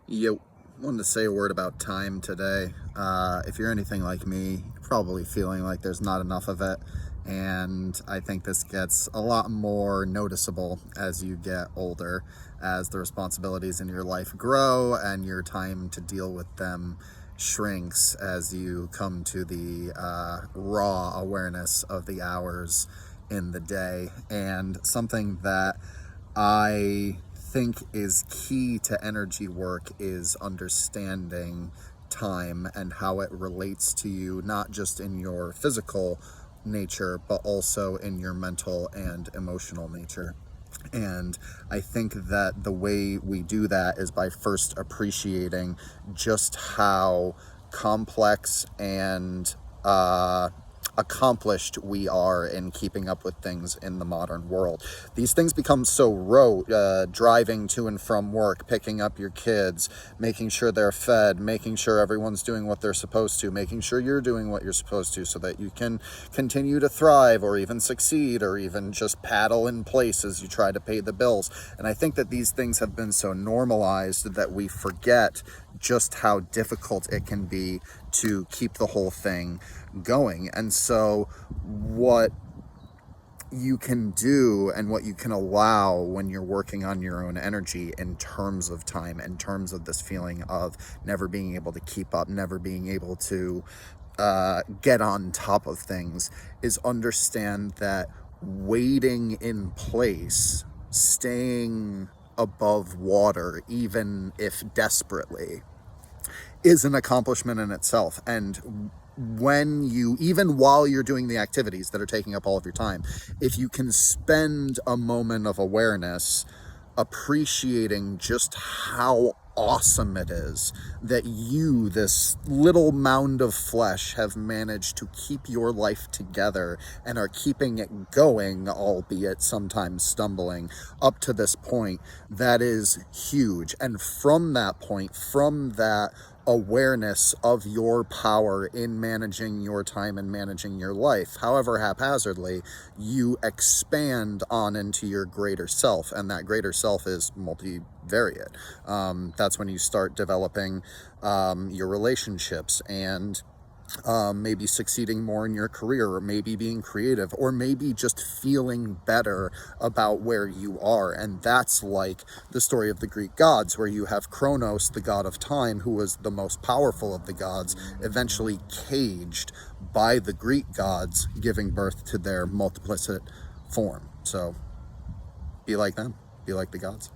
Yo, wanted to say a word about time today. If you're anything like me, you're probably feeling like there's not enough of it. And I think this gets a lot more noticeable as you get older, as the responsibilities in your life grow and your time to deal with them shrinks as you come to the raw awareness of the hours in the day. And something that I think is key to energy work is understanding time and how it relates to you, not just in your physical nature, but also in your mental and emotional nature. And I think that the way we do that is by first appreciating just how complex and accomplished we are in keeping up with things in the modern world. These things become so rote, driving to and from work, picking up your kids, making sure they're fed, making sure everyone's doing what they're supposed to, making sure you're doing what you're supposed to so that you can continue to thrive or even succeed or even just paddle in place as you try to pay the bills. And I think that these things have been so normalized that we forget just how difficult it can be to keep the whole thing going. And so what you can do and what you can allow when you're working on your own energy in terms of time, in terms of this feeling of never being able to keep up, never being able to get on top of things, is understand that waiting in place, staying above water, even if desperately, is an accomplishment in itself. And when you, even while you're doing the activities that are taking up all of your time, if you can spend a moment of awareness appreciating just how awesome it is that you, this little mound of flesh, have managed to keep your life together and are keeping it going, albeit sometimes stumbling, up to this point, that is huge. And from that point, from that awareness of your power in managing your time and managing your life, however haphazardly, you expand on into your greater self, and that greater self is multivariate. That's when you start developing your relationships and maybe succeeding more in your career, or maybe being creative, or maybe just feeling better about where you are. And that's like the story of the Greek gods, where you have Kronos, the god of time, who was the most powerful of the gods, eventually caged by the Greek gods, giving birth to their multiplicit form. So be like them, be like the gods.